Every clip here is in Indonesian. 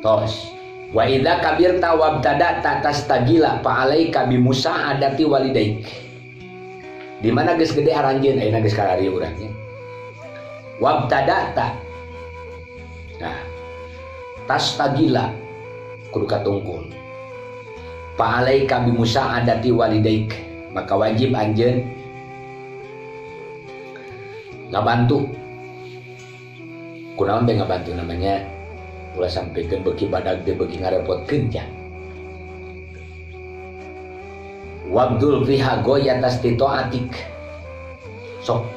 tos. Wa idza kabirta wabtada tatastagila fa alaika bi musa'adati walidaik. Di mana geus gede aranjeun ayeuna geus kalari urangnya. Wabtada ta. Nah, tastagila kudu katungkul. Fa alaika bi musa'adati walidaik. Maka wajib anjeun ngabantu. Kunaon teh ngabantu namanya? Ulah sampaikan beki badag teh beki ngarepotkeun jan. Wabdul fiha goyatas titoatik. Sok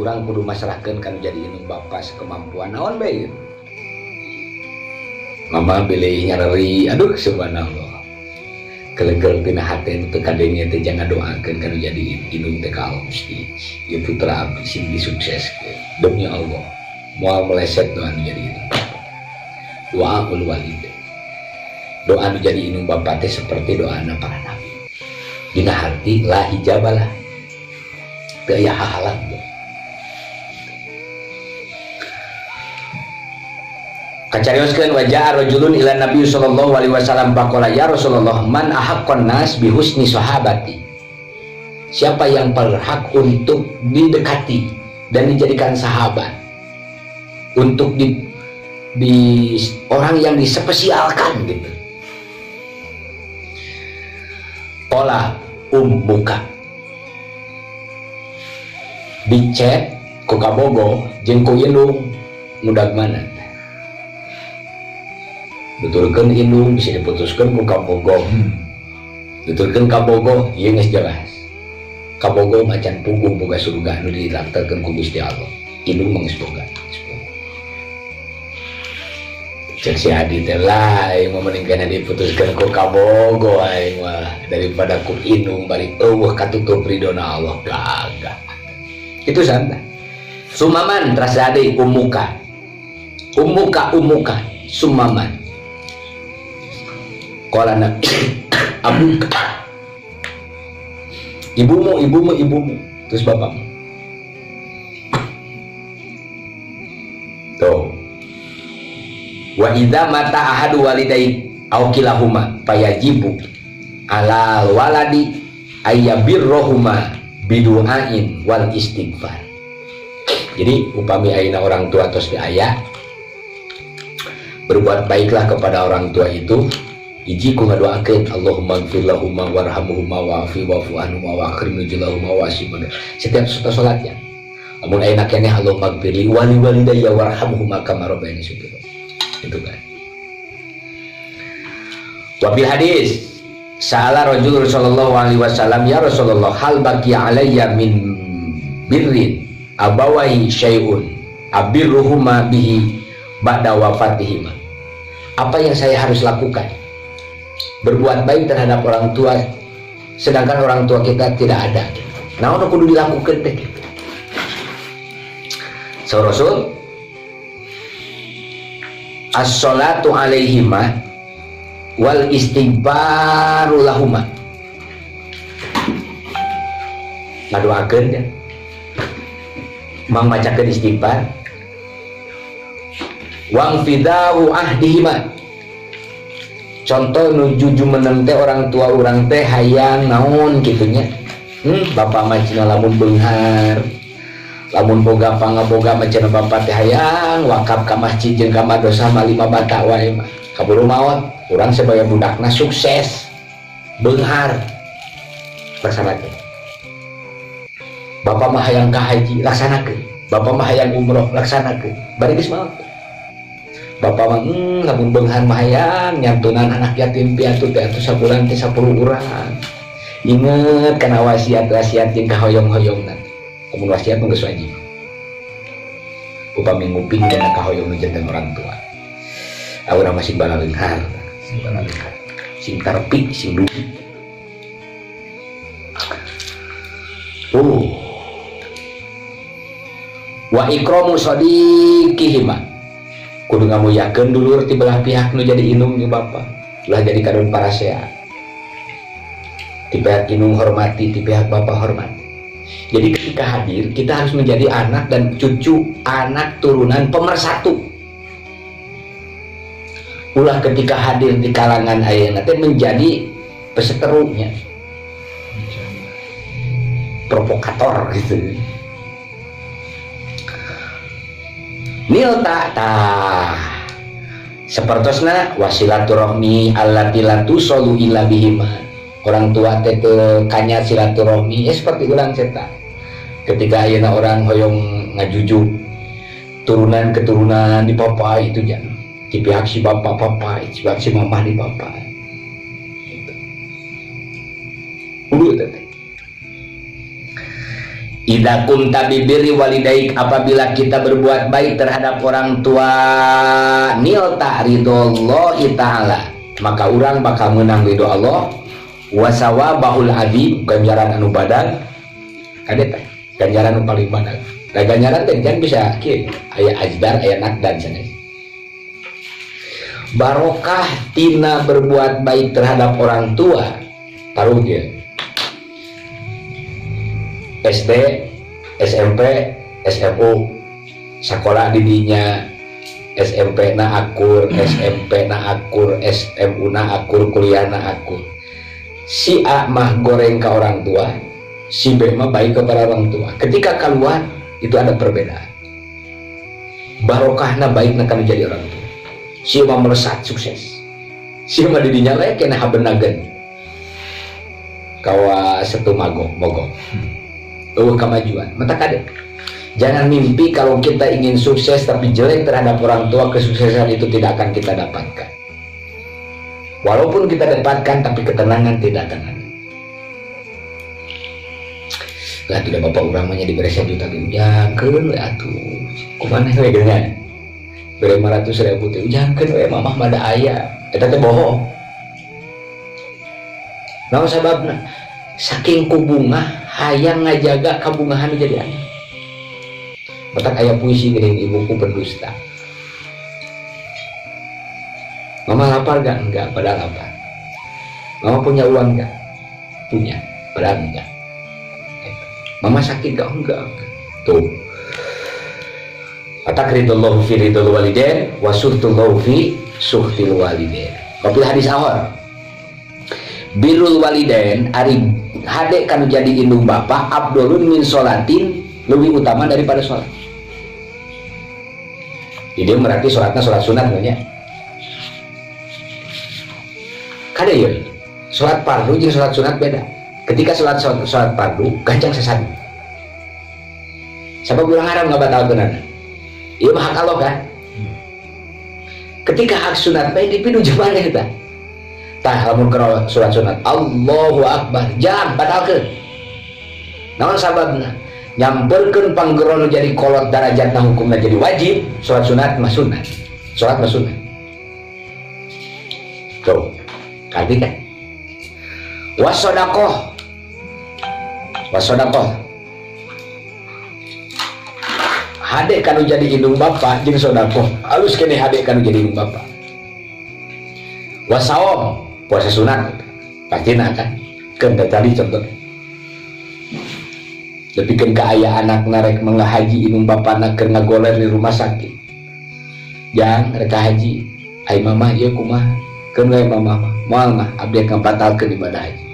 urang kudu masrahkeun kan jadi indung bapa sakemampuan naon bae. Mama pilih nyarari, aduh subhanallah. Kelegel tina hate teu kadenge teh jangan doakeun kanu jadi indung teh ka Allah Gusti. Ieu putra abdi sing disukseskeun demi Allah. Moal meleset doa anu jadi indung. Doa ul walid. Doa anu jadi indung bapa teh seperti doa para nabi. Dina harti la hijabalah. Teu aya hahalang. Kacarioskeun wajah rajulun ila Nabi sallallahu alaihi wasallam faqala ya Rasulullah man ahaqqan nas bi husni sahabati. Siapa yang berhak untuk didekati dan dijadikan sahabat? Untuk di orang yang dispesialkan gitu. Qala ummuka. Dicet ku kabogo jeung ku indung mudag mana? Betulkeun indung bisa diputuskeun ku kabogo. Betulkeun kabogo ieu geus jelas. Kabogo macan punggung boga surga anu dilaktarkeun ku Gusti Allah. Indung mah geus boga. Cek si Adi teh lain mau meninggalkan diputuskan ku kabogo aing mah daripada ku indung bari eueuh katutup ridona Allah kagak. Itu santai. Sumaman terasa deui umuka. Umuka sumaman. Qala abuka. Ibumu terus bapakmu. Tuh. Wa idza mata ahadu walidayk aw kilahuma fayajibu ala waladi ayyabirruhuma bidu'ain wal istighfar. Jadi upami ayeuna orang tua tos teu aya, berbuat baiklah kepada orang tua itu, hiji ku ngadoakeun Allahumma ighfir lahumma warhamhumma wa'fi wa'fu anhum wa akrim nuzulahum wa asibun. Setiap salatnya. Amun ayeuna keneh Allahumma ighfir li walidayya warhamhumma kama rabbayani shaghira. Itu kan. Wabil hadis sa'ala Rasul sallallahu alaihi wasallam ya Rasulullah hal baqiya alayya min birrin abawai syai'un abirruhuma bihi ba'da wafatihima. Apa yang saya harus lakukan? Berbuat baik terhadap orang tua sedangkan orang tua kita tidak ada. Nah, ono kudu dilakukeun teh. So Rasul as-sholatu alaihima wal istighfaru lahuma. Ngadoakeun ya. Mang macakeun istighfar. Wang fidahu ahdihima. Contoh nuju jumeneng teh orang tua urang teh hayang naon kitunya. Bapak mah cenah lamun beunghar. Lamun boga pangaboga macana bapak teh hayang wakaf ka masjid jeung ka madrasah mah 5 bata wae mah. Kaburu maot, urang sebagai budakna sukses. Beunghar. Laksanakeun. Bapak mah hayang ka haji, laksanakeun. Bapak mah hayang umroh, laksanakeun. Bari geus maot. Bapak mah lamun beunghar mah hayang nyantunan anak yatim piatu teh atuh sabulan teh 10 urang. Inget kana wasiat-wasiat jeung kahoyong-hoyongna. Mun wasiat geus wajib. Upami nguping dina kahoyong janten orang tua. Aura masih balalenghar, sing tarpi, sing dugi. Wa ikramu sadiqihima. Kudu ngamuyakeun dulur ti belah pihak nu jadi indung jeung bapa. Ulah jadi kadon parasehat. Ti pihak indung hormati, ti pihak bapa hormati. Jadi ketika hadir, kita harus menjadi anak dan cucu, anak turunan pemersatu. ulah ketika hadir di kalangan ayeuna teh menjadi peseterunya, provokator gitu. Nilta tah sapertosna wasilaturahmi allati la tusallu illa bihima. Orang tua teh teu kanya silaturahmi seperti urang cetak. Ketika ayeuna orang hoyong ngajujuk keturunan di papa itu jangan di pihak si bapak papa, di pihak si mama di papa. Gitu. Teh. Idza kunta bibirri walidaik, apabila kita berbuat baik terhadap orang tua, nil ta'ridallahi ta'ala, maka orang bakal menang ridho Allah, wasawabahul adzim, ganjaran anu badan, kade teh ganjaran anu paling badan. Da ganjaran teh jangan bisa kieu, aya ajdar, aya nakdan sanes. Barokah tina berbuat baik terhadap orang tua, taruh dia SD, SMP, SMU, sekolah didinya, SMP na akur, SMP na akur, SMU na akur, kuliah na akur. Si A mah goreng ke orang tua, si B mah baik kepada orang tua. Ketika keluar itu ada perbedaan. Barokahna baikna kan jadi orang tua. Si mah melesat sukses, si mah didinya lek kena habenagen. Kawa setu mogok. Kemajuan, mata kade. Jangan mimpi kalau kita ingin sukses tapi jelek terhadap orang tua, kesuksesan itu tidak akan kita dapatkan. Walaupun kita dapatkan tapi ketenangan tidak akan ada. Lah tidak bapak urang mah diberi 1 juta ujangkeun we atuh. Kumaha we geungan? Beri 500.000 teh ujangkeun we mamah mah da aya. Eta teh bohong. Naon sababna? Saking kubungah hayang ngajaga kabungahan jadi aneh. Matak aya puisi geuning ibuku berdusta. Mama lapar gak? Enggak, padahal lapar. Mama punya uang gak? Punya, padahal enggak. Mama sakit gak? Enggak. Tuh. Atakridullahu fi ridul walidain wa suhtullahu fi suhtil walidain. Kopil hadis awal. Birrul walidain ari hade kanu jadi indung bapak abdurun min sholatin, lebih utama daripada sholat. Jadi berarti sholatnya sholat sunat namanya. Kada ya, sholat fardu jeung sholat sunat beda. Ketika sholat fardu gancang sesadu. Sabab urang haram ngabatalkeunana. Ieu mah hak Allah kan. Ketika hak sunat bae dipidu jeung maneh tah. Tah lamun kana sholat sunat Allahu Akbar jangan batalkeun. Naon sababna? Nyamperkeun panggeron jadi kolot darajatna hukumna jadi wajib, sholat sunat mah sunat. Sholat mah sunat. Tuh, arti kan? Wasodaqoh. Hade kanu jadi indung bapa jeung sodaqoh. Alus kene hade kanu jadi indung bapa. Wasaom, puasa sunat pastina kan keun tadi contoh lebihkeun ka aya anak narek mengahaji indung bapana keur ngagoler di rumah sakit jang rek haji ai mamah ieu kumaha keun we mamah moal mah abdi ngabatalkeun ibadah haji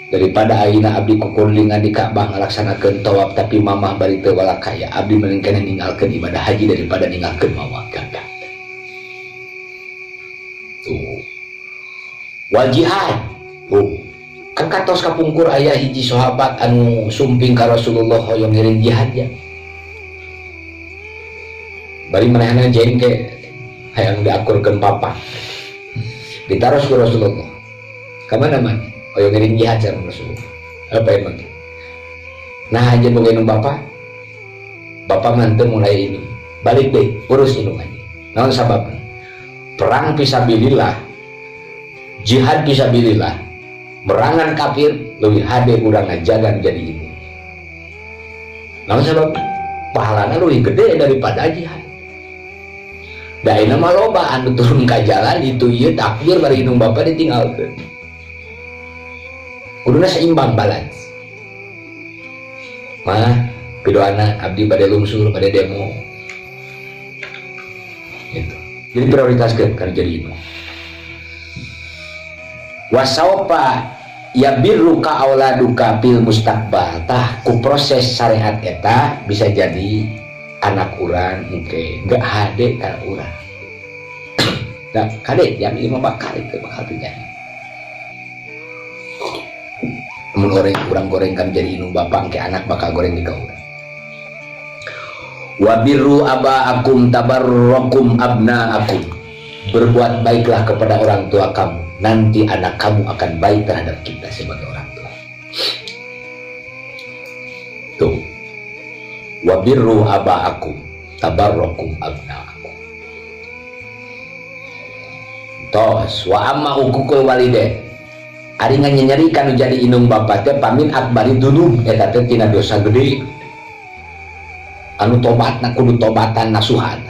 daripada ayeuna abdi kukurlingan di Ka'bah ngalaksanakeun tawaf tapi mamah bari teu walak kaya abdi mending keneh ninggalkeun ibadah haji daripada ninggalkeun mamah gagah tuh wal jihad kan katos kapungkur ayah hiji sahabat anu sumping ka Rasulullah hoyong ngiring jihad ya bari manehna jengke hayang diakurkeun papa ditaros ku Rasulullah kamana man hoyong ngiring jihad sareng Rasulullah apa emang nah aja boga inung bapak manteu mulai ini balik deh urus inung aja naon sababna perang fisabilillah jihad fisabilillah merangan kafir lebih hade urang ngajagan jadi ini. Namun sebab pahalana lebih gede daripada jihad. Da ayeuna mah loba anu turun ka jalan itu ieu takbir bari indung bapa ditinggalkeun. Kuduna seimbang balance. Mah pidoana abdi bade lungsur bade demo. Gitu. Jadi prioritaskeun kan jadi indung. Wasaupa ya birruka auladuka fil mustaqbal tah ku proses syariat eta bisa jadi anak urang engke gak hade ka urang. Da kade yang lima bakal itu bakal terjadi. Mun urang goreng kan jadi indung bapak engke anak bakal goreng di ka urang. Wa birru abaakum tabarrakum abnaakum. Berbuat baiklah kepada orang tua kamu, nanti anak kamu akan baik terhadap kita sebagai orang tua. Tuh. Wa birru abaakum tabarrakum abnaakum. Tos wa amma ukukul walidain. Ari nganyeri kanu jadi indung bapa teh pamin akbari dunub eta teh tina dosa gede. Anu tobatna kudu tobatan nasuhan.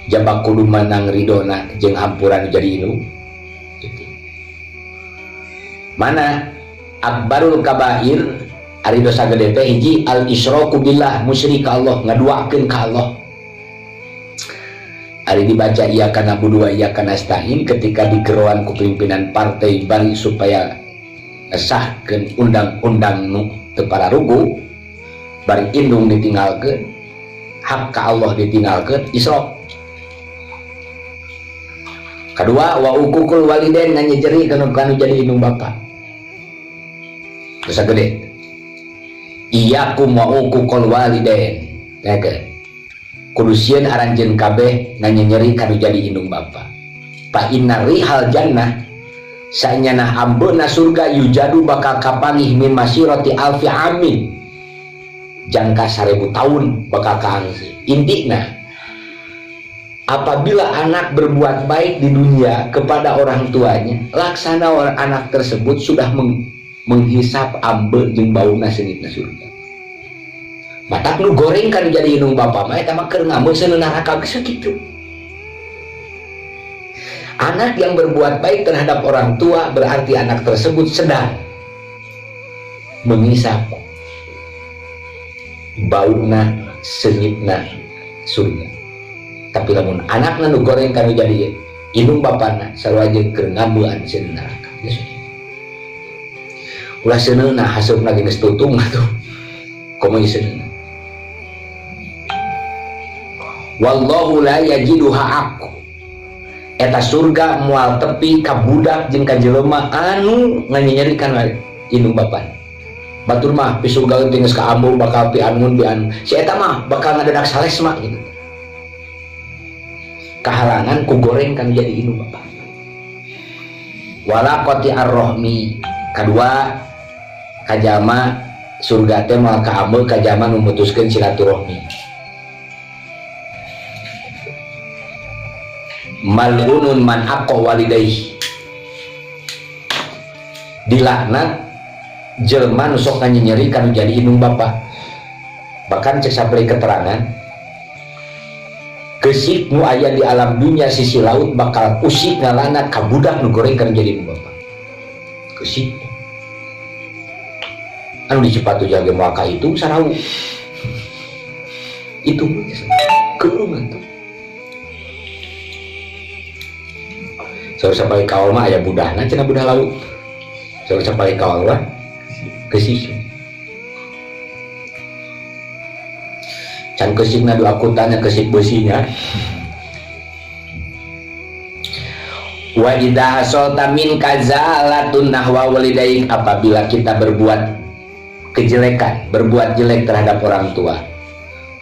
Jabak kudu manang ridona jeung hampuran jadi indung. Mana akbarul kabair ari dosa gede teh hiji al isyraku billah musyrik ka Allah ngaduakeun ka Allah. Ari dibaca iyyaka na'budu wa iyyaka nasta'in ketika digeroan ku pimpinan partai bari supaya ngesahkeun undang-undang nu teu pararugu bari indung ditinggalkeun hak ka Allah ditinggalkeun isyrok. Kedua wa ukukul walidain nganyejeri kanu jadi indung bapa. Dosa gede. Iyyakum wa ukukul walidain. Tege. Kudu sieun aranjeun kabeh nganyejeri kanu jadi indung bapa. Fa inna rihal jannah saenyana ambeuna surga yujadu bakal kapangih min masirati alfi amin. Jangka 1000 tahun bakal kaangsi. Intina apabila anak berbuat baik di dunia kepada orang tuanya, laksana orang anak tersebut sudah menghisap ambe jeung bauna seungitna surga. Matak nu goreng kan jadi indung bapa mah eta mah keur ngameuseun neraka geus kitu. Anak yang berbuat baik terhadap orang tua berarti anak tersebut sedang menghisap bauna seungitna surga. Tapi lamun anakna nu goreng kanu jadi indung bapana sarua jeung keur ngambeuan seun neraka. Ulah seuneuna hasupna geus tutung atuh. Komo seuneuna. Wallahu la yajiduha aku. Eta surga moal tepi ka budak jeung ka jelema anu nganyerikeun indung bapana. Batur mah pi surga teh geus ka ambu bakal pi anun bi anu. Si eta mah bakal ngadadak sales mah gitu. Kehalangan ku goreng kan jadi indung bapa. Wala qati ar-rahmi. Kedua kajama surga teh moal ka ambeul kajama nu mutuskeun silaturahmi. Mal'unun man aqqa walidayhi. Dilaknat jelema nu sok nganyeri kanu jadi indung bapa. Bahkan cek sapeureun keterangan geusik nu aya di alam dunia sisi laut bakal usik ngalanat ka budak nu goreng kan jadi indung bapa. Geusik anu di Cipatu Jaga Maka itu sarau itu keurungan tuh saur sapali kaol mah aya budahna cenah budah laut saur sapali kaol mah geusik can kesikna do aku tanya kesik besinya. Wa idza hasalta min kazalatun nahwa walidaik, apabila kita berbuat kejelekan, berbuat jelek terhadap orang tua,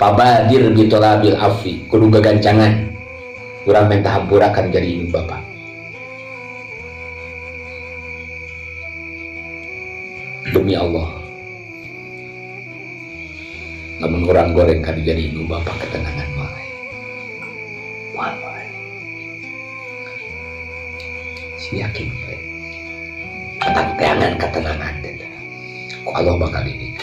pabadir bitolabil afi, kudu gagancangan urang minta hampurakan jadi indung bapa. Demi Allah, namun orang goreng kan jadi indung bapak ketenangan mulai si yakin ketenangan ketenangan ku Allah bakal didik.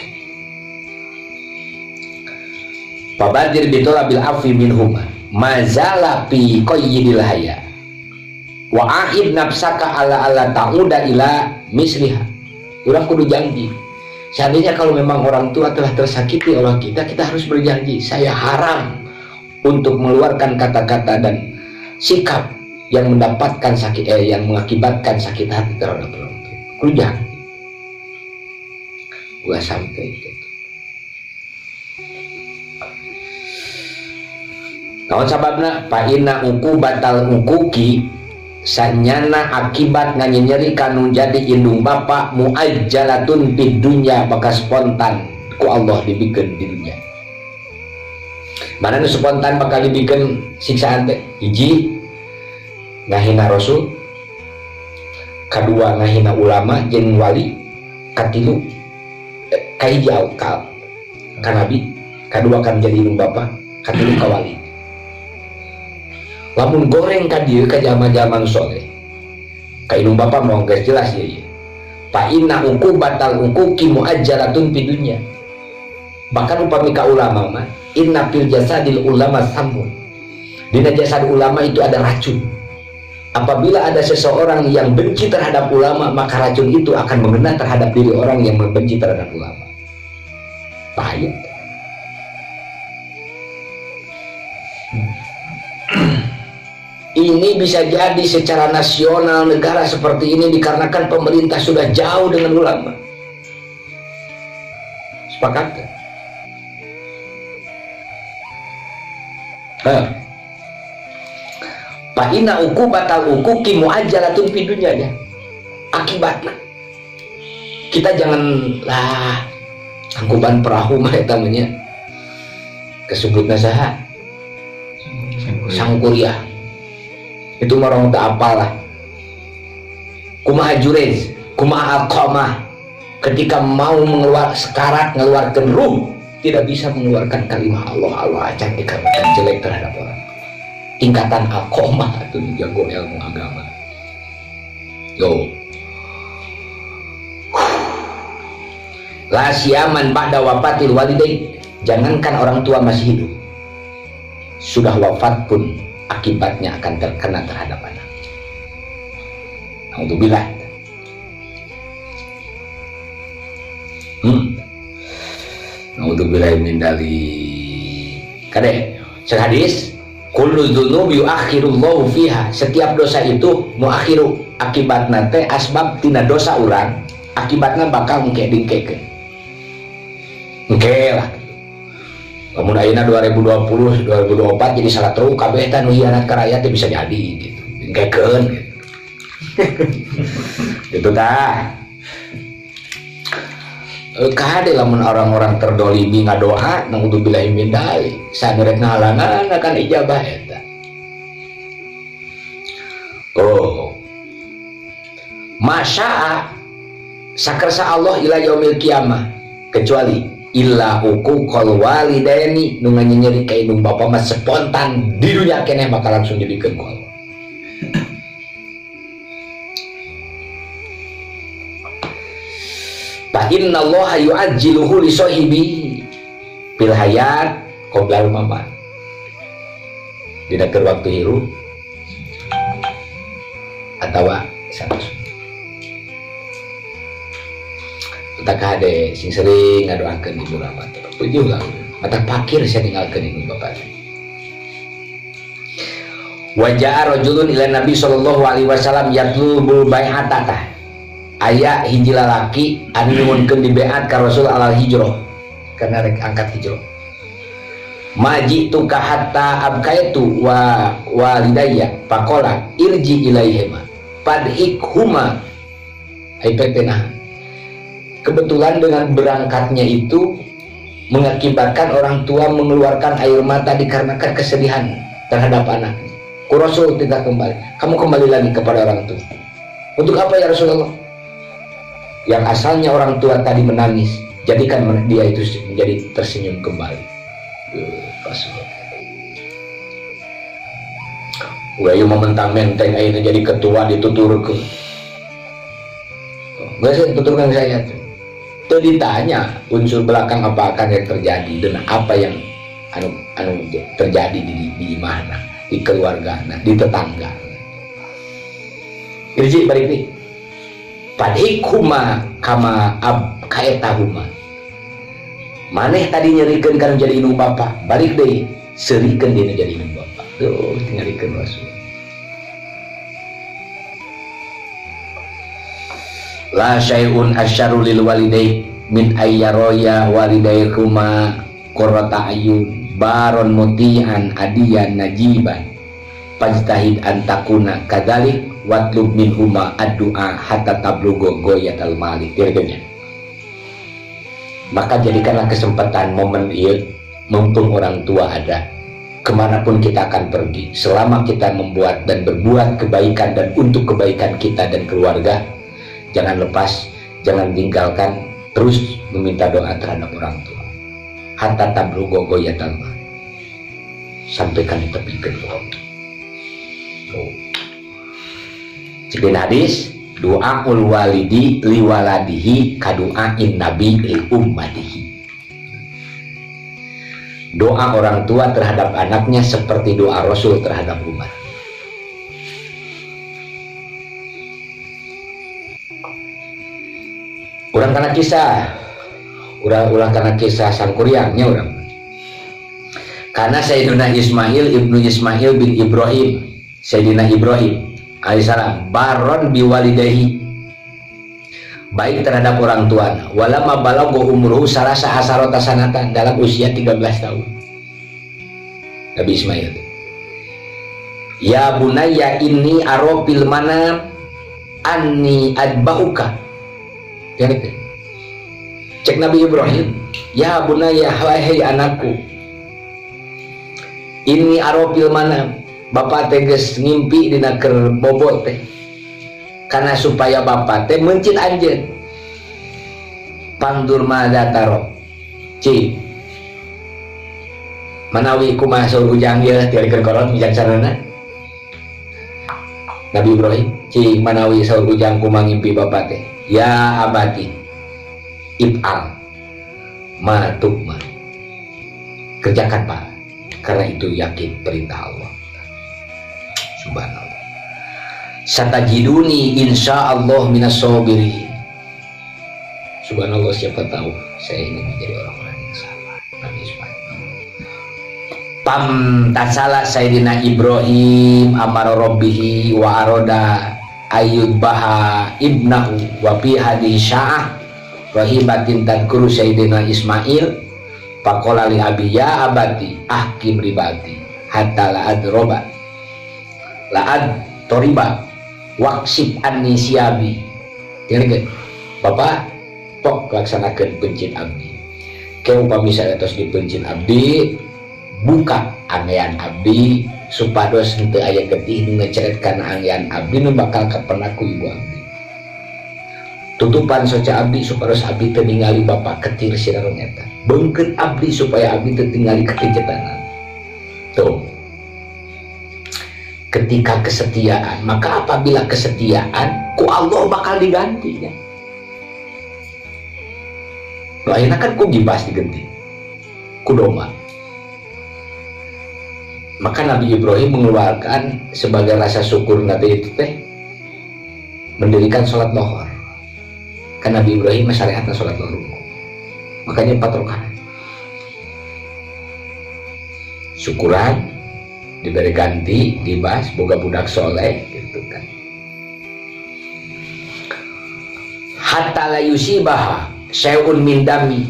Pabadir bitolabil afi minhuma mazala fi qayyidil haya wa ahid nafsaka ala ta'uda ila misliha. Urang kudu janji. Seandainya kalau memang orang tua telah tersakiti oleh kita, kita harus berjanji, saya haram untuk mengeluarkan kata-kata dan sikap yang mendapatkan sakit yang mengakibatkan sakit hati terhadap orang tua. Kudu jangan. Gua sampai gitu. Naon sababna? Fa inna uku batal ukuki sanyana akibat nganyeri kanu jadi indung bapa muajjalatun fid dunya bakal spontan ku Allah dibikeun di dunia. Mana nu spontan bakal dibikeun siksaan teh? Hiji ngahina rasul, kedua ngahina ulama jeung wali, katilu kahiji ka nabi, kedua kan jadi indung bapa, katilu ka wali. Lamun goreng ka dieu ka jama-jama soleh ka indung bapa mau geus jelas ieu. Fa inna uku batal uku ki muajjalatun fid dunya. Bahkan upami ka ulama mah inna fil jasadil ulama samun. Dina jasad ulama itu ada racun. Apabila ada seseorang yang benci terhadap ulama, maka racun itu akan mengena terhadap diri orang yang membenci terhadap ulama. Bahaya. Ini bisa jadi secara nasional negara seperti ini dikarenakan pemerintah sudah jauh dengan ulama. Sepakat? Fa inna uku batal uku ki muajjalatun fid dunya ya. Akibatnya kita janganlah angkuban perahu mah eta namanya kesebutna saha? Sangkuriah. Itu orang tak apalah. Kumaha Jurez, kumaha Alqamah ketika mau mengeluarkan ruh tidak bisa mengeluarkan kalimat Allah acan dikarenakan jelek terhadap orang. Tingkatan Alqamah itu jago ilmu agama. Yo. La siaman ba'da wafatil walidain. Jangankan orang tua masih hidup, sudah wafat pun akibatnya akan terkena terhadap anak. Alhamdulillah. Alhamdulillah min dalik. Kade hadis kullu dzunubi yuakhirullahu fiha. Setiap dosa itu muakhiru akibatna teh asbab tina dosa urang akibatna bakal engke-dingkekeun. Engke lah. Lamun ayeuna 2020 2024 jadi salah terus kabeh teh nu hianat ka rakyat teh bisa jadi gitu. Engkekeun gitu. Gitu tah. Kade lamun orang-orang terdolimi ngadoa naudzubillahi min dzalik saderek ngahalangan akan ijabah eta. Oh. Masya'a sakersa Allah ila yaumil kiamah kecuali illa uquqal walidaini nu nganyeri ka indung bapa mah spontan di dunia keneh bakal langsung dibikeun ku Allah. Fa innallaha yu'ajjiluhu li sahibi fil hayat qabla al-mamat. Dina keur waktu hirup atawa sanes. Kita kade sing sering ngadoakeun ibu bapak teh. Pujuh lah. Mata pakir saya tinggalkeun ibu bapak. Wa ja'a rajulun ila Nabi sallallahu alaihi wasallam yatlubul bai'atata. Aya hiji lalaki anu nyuwunkeun dibeat ka Rasul alal hijrah karena rek angkat hijrah. Maji tu ka hatta abkaitu wa walidayya faqala irji ilaihima fadhikhuma aipetena. Kebetulan dengan berangkatnya itu mengakibatkan orang tua mengeluarkan air mata dikarenakan kesedihan terhadap anaknya. Ku Rasul tidak kembali. Kamu kembali lagi kepada orang tua. Untuk apa ya Rasulullah? Yang asalnya orang tua tadi menangis, jadikan dia itu menjadi tersenyum kembali. Udah mau mentang-menteng akhirnya jadi ketua dituturkan. Gak saya tuturkan saya tuh. Itu ditanya unsur belakang apa akan yang terjadi dan apa yang anu terjadi di mana, di keluarga, di tetangga. Irji balik nih. Padhikhuma kama kaetahuma. Maneh tadi nyerikeun kan jadi indung bapa, balik deui serikeun dina jadi indung bapa. Tuh tingalikeun Rasul. la syai'un asyarru lil walidai min ayyaroya walidaykuma qurrata ayun baron mutihan adiyan najiban fajtahid an takuna kadzalik watlub minhuma ad-du'a hatta tablugo goyatal malik. Maka jadikanlah kesempatan momen ini, mumpung orang tua ada, kemanapun kita akan pergi, selama kita membuat dan berbuat kebaikan dan untuk kebaikan kita dan keluarga, jangan lepas, jangan tinggalkan, terus meminta doa terhadap orang tua. Hatta tablugo goyatal malik, sampaikan di tepi kedua. Jadi hadis doaul walidi liwaladihi kadu'ain nabi li ummatihi. Doa orang tua terhadap anaknya seperti doa Rasul terhadap umat. Urang karena kisah, ulah karena kisah sangkuriangnya orang. Karena Sayyidina Ismail ibnu Ismail bin Ibrahim, Sayyidina Ibrahim alaihissalam baron biwalidahi, baik terhadap orang tua. Walama balagha umruhu salasa asarota sanatan, dalam usia 13 tahun Nabi Ismail. Ya bunayya inni aropil mana anni adbauka. Cek Nabi Ibrahim, ya bunayya, wahai anakku, inni aropil mana, bapak teges ngimpi dina keur bobot teh, karena supaya bapak teh mencit anjeun. Pandur mada taro ci manawi kumaha saur ujang ieu tiarikeun koron bijaksanana. Nabi Ibrahim, ci manawi saur ujang kumaha ngimpi bapak teh, ya abati ib'al ma tukma, kerjakan pak, karena itu yakin perintah Allah. Subhanallah. Satajiduni insyaallah minas sabirin. Subhanallah, siapa tahu saya ini menjadi orang-orang yang sabar. Nabi Ismail. Pam tasala Sayyidina Ibrahim amara rabbihi wa aroda ayyudbaha ibnahu wa fi hadis sya'ah rahibatin tadkuru Sayyidina Ismail faqala li abi ya abati ahkim ribati hatta la adroba la'ad toriba waksib anni siabi. Jadi bapak tok laksanakan pencit abdi, kau upami saeutos dipencit abdi, buka angean abdi supados henteu aya getih nu ngeceretkan angean abdi nu bakal kapenaku ibu abdi. Tutupan soca abdi supados abdi teu ningali bapak ketir siraron eta, beungkeut abdi supaya abdi teu tingali kekejetanan. Tuh, ketika kesetiaan, maka apabila kesetiaan ku Allah bakal digantinya. Lo akhirnya kan ku gibas diganti ku doma. Maka Nabi Ibrahim mengeluarkan sebagai rasa syukur Nabi itu teh mendirikan sholat lohor. Kan Nabi Ibrahim syariatnya sholat lohor, makanya 4 rakaat. Syukuran diberi ganti, dibas, boga budak soleh gitu kan. Hatta la yusibaha syai'un min dami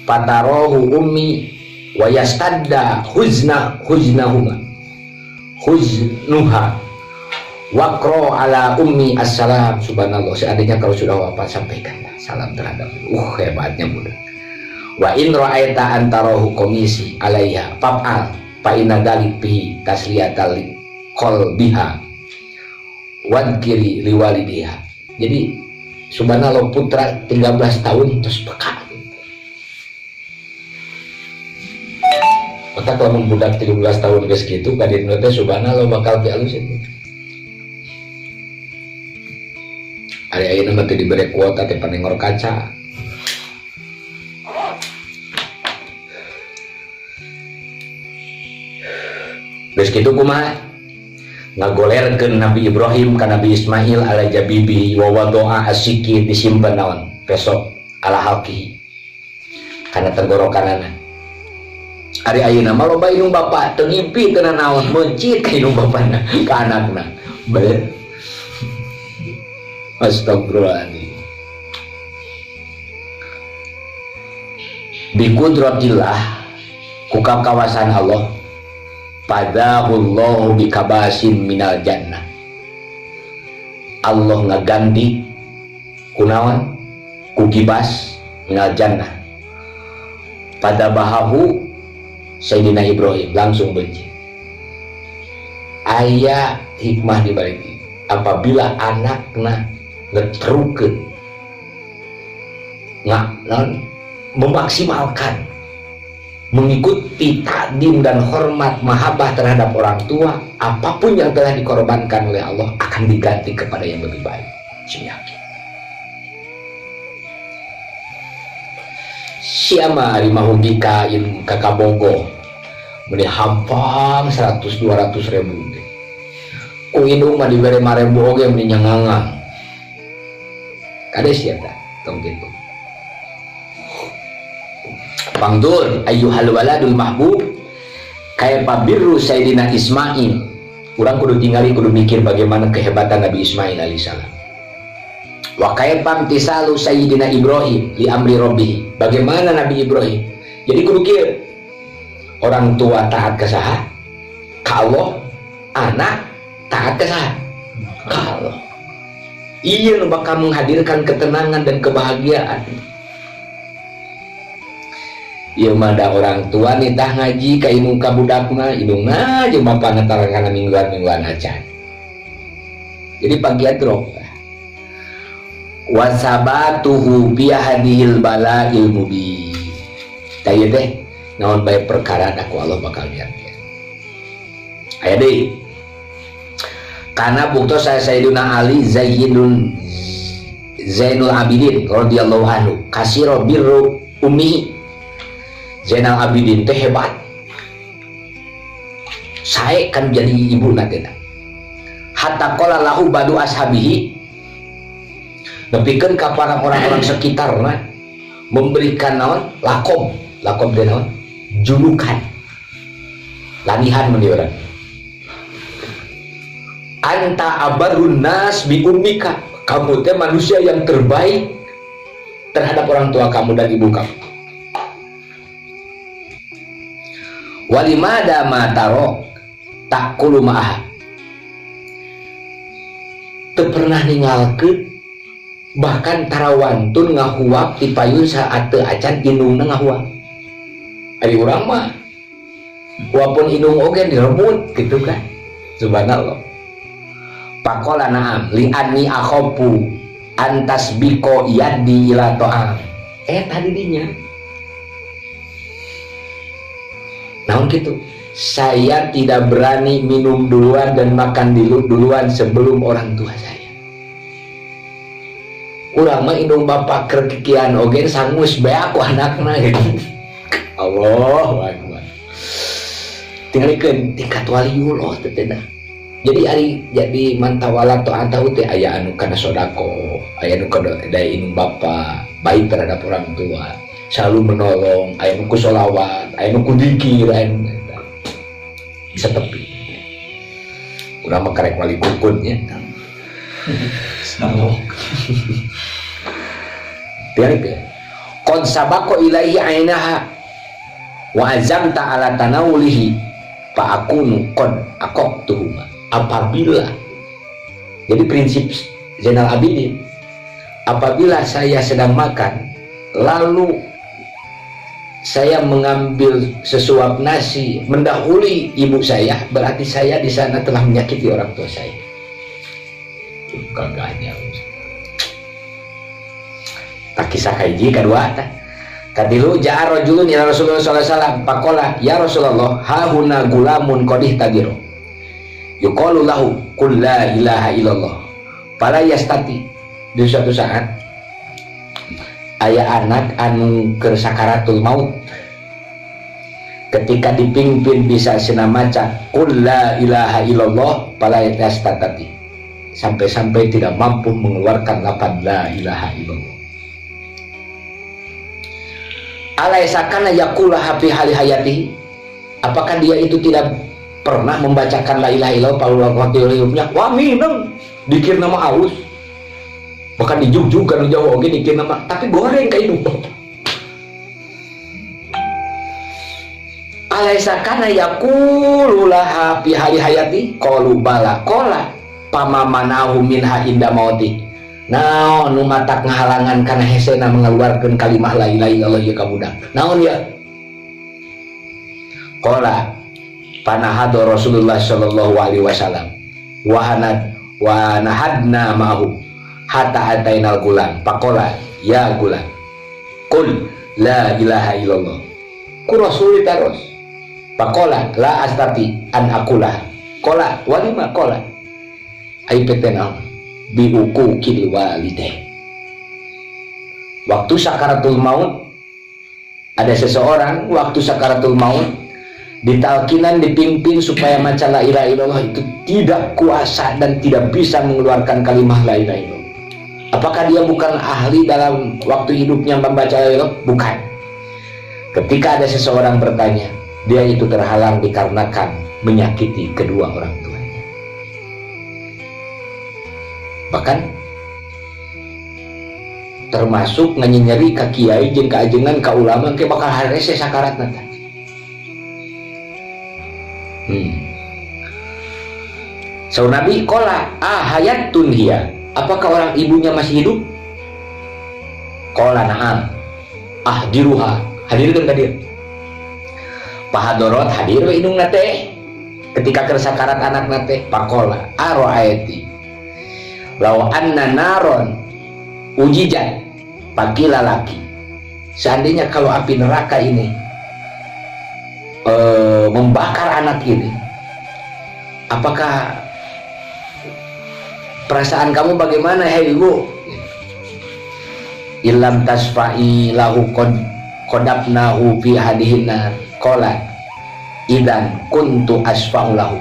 fatarohu ummi wa yastadda huznuha waqra ala ummi assalam. Subhanallah, seandainya kalau sudah wafat sampaikan salam terhadap hebatnya budak. Wa in ra'aita antarahu komisi alaiha fa'al fa inna dalik bihi tasliyatal qalbiha wadkiri liwalidiha. Jadi subhanallah, putra 13 tahun terus peka. Maka kalau budak 13 tahun ke segitu kadin teh subhanallah bakal dialus itu. Ari ayeuna mah teu dibere kuota teh panengor kaca. Geus kitu kumaha? Ngagolerkeun Nabi Ibrahim ka Nabi Ismail ala jabibi wa wadoa asyiki disimpen naon besok ala halki kana tenggorokanana. Ari ayeuna mah loba inung bapa teu ngimpi teu naon mencit ka inung bapana ka anakna. Astagfirullahaladzim. Biqudratillah ku kawasan Allah padahullahu bikabasin minal jannah. Allah ngaganti kunawan ku kibas minal jannah pada bahahu Sayyidina Ibrahim langsung benci. Aya hikmah dibalik itu. Apabila anakna ngetrukeun memaksimalkan mengikuti takdim dan hormat mahabbah terhadap orang tua, apapun yang telah dikorbankan oleh Allah akan diganti kepada yang lebih baik. Yakin. Siapa rimahubika ilmu kakabogo meni hampang 100-200 ribu ku indung mah diberi 5.000 oge meni nyangangang kades ya tak tong gitu. Pangdur ayyuhal waladul mahbub kaifa birru Sayyidina Ismail. Urang kudu tinggali kudu mikir bagaimana kehebatan Nabi Ismail alaihissalam. Wa kaifa imtisalu Sayyidina Ibrahim li amri rabbih. Bagaimana Nabi Ibrahim? Jadi kudu kieu. Orang tua taat ke saha? Ka Allah. Anak taat ke saha? Ka Allah. Iya bakal menghadirkan ketenangan dan kebahagiaan. Ieu mah da orang tua nitah ngaji ka indung ka budakna, indungna jeung bapana tarangana mingguan-mingguan acan. Jadi pagian drop. Wasabatuhu bi hadhil bala'il mubin. Tah teh naon bae perkara da ku Allah bakal lihat ya. Aya deui. Karena buktos saya Sayyidina Ali Zainul Abidin radhiyallahu anhu kasiro birru ummi. Zainal Abidin teh hebat. Saya kan jadi ibu natena. Hatta qala lahu badu ashabihi. Nepikeun ka para orang-orang sekitarna memberikan naon? Lakom teh naon? Julukan. Lanihan meni urang. Anta abarun nas bi ummika. Kamu teh manusia yang terbaik terhadap orang tua kamu dan ibu kamu. Walimada mataro takulu ma'ah. Teu pernah ninggalkeun bahkan tarawantun ngahuap ti payun saat teu acan indungna ngahuap. Ari urang mah walaupun indung oge direbut gitu kan. Subhanallah. Pakola na'am li anni akhopu antas biko yadi ila ta'am. Tadi dinya. Namun gitu, saya tidak berani minum duluan dan makan duluan sebelum orang tua saya. Urang mah indung bapak kerkikian oge sangus bae aku anakna gitu. Allahu Akbar. Tingalikeun tingkat waliullah teh teh. Jadi mantawala taatu teh aya anu kana sodako, aya anu kana daya indung bapak, baik terhadap orang tua. Selalu menolong, aya nu ku sholawat, aya nu ku dzikir, aya nu bisa tepi. Urang mah karek wali kukun nya. Salok. Tiarikeun. Qad sabaqo ilaihi ainaha wa azamta ala tanawulihi fa akunu qad aqaqtuhu. Apabila jadi prinsip Zainal Abidin, apabila saya sedang makan lalu saya mengambil sesuap nasi mendahului ibu saya, berarti saya di sana telah menyakiti orang tua saya. Kagaknya. Tak kisah kaiji kedua. Kadilu ja'a rajulun ila Rasulullah sallallahu alaihi wasallam faqala ya Rasulullah hahuna gulamun qadih tagiro. Yuqalu lahu qul la ilaha illallah. Fala yastati. Di suatu saat aya anak anu keur sakaratul maut, ketika dipimpin bisa cenah maca qul la ilaha illallah fala yastatati, sampai-sampai tidak mampu mengeluarkan lafaz la ilaha illallah. Alaisa kana yaqulaha fi hali hayatihi, apakah dia itu tidak pernah membacakan la ilaha illallah pada waktu hidupnya? Wah mineng dikir nama alus, bahkan dijug-jug kan jauh oge dikir nama, tapi goreng ka hidup. alaisa kana yaqulu laha fi hali hayati qalu bala qala pamamanahu minha inda mauti. Naon nu matak ngahalangan kana hesena mengeluarkan kalimah la ilaha illallah ieu ka budak. Naon ya? Qala panahadu Rasulullah sallallahu alaihi wasallam wa nahadna ma'hu hatta atainal gulam faqala ya gulam qul la ilaha illallah. Ku Rasul terus faqala la astati an aqulah qala walima qala ai petena bi uquqil walidain. Waktu sakaratul maut, ada seseorang waktu sakaratul maut ditalkinan, dipimpin supaya maca la ilaha illallah itu tidak kuasa dan tidak bisa mengeluarkan kalimah la ilaha illallah. Apakah dia bukan ahli dalam waktu hidupnya membaca la ilaha illallah? Bukan. Ketika ada seseorang bertanya, dia itu terhalang dikarenakan menyakiti kedua orang tuanya. Bahkan termasuk nganyinyeri ka kiai jeung ka ajengan ka ulama ke bakal harese sakaratna. So Nabi kola hayatun hiya, apakah orang ibunya masih hidup? Kola na'am diruha, hadirkan ka dia. Pahadorot hadir we indung nate ketika keur sakarat anak nate. Pakola aroaeti law anna naron ujijat pakila laki, seandainya kalau api neraka ini membakar anak ini, apakah perasaan kamu bagaimana, hei ibu? Ilam tasfa'i lahu qadabnahu fi hadihinna qala idan kuntu asfa'u lahu,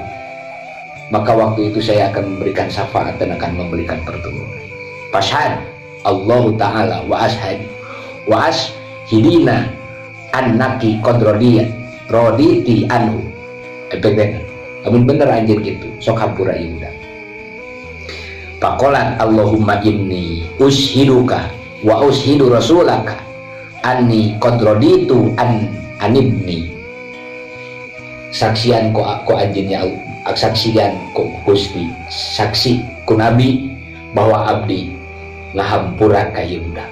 maka waktu itu saya akan memberikan syafaat dan akan memberikan pertolongan. Fashhad Allah Ta'ala wa ashhidina annaki qad roditi anhu. Amun bener anjir gitu sok hampura ieu budak. Faqalat Allahumma inni ushiduka wa ushidu rasulaka anni qad roditu anibni. Saksian ku anjeun ya saksian ku Gusti, saksi ku Nabi bahwa abdi ngahampura ka ieu budak.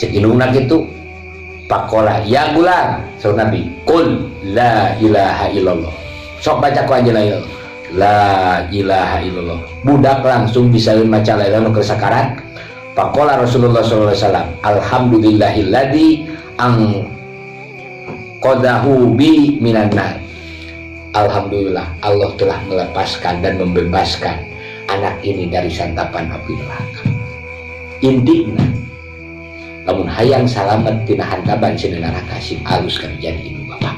Cek indungna kitu. Pakola ya gulam, so Nabi qul la ilaha illallah. Sok baca ku anjeun la ilaha illallah. Budak langsung bisa maca la ilaha illallah sakarat. Pakola Rasulullah sallallahu alaihi wasallam alhamdulillahilladzi qadahu bi minan nar. Alhamdulillah Allah telah melepaskan dan membebaskan anak ini dari santapan api neraka. Intina lamun hayang salamet tina hantaban sina neraka sim alus kan jadi ibu bapak.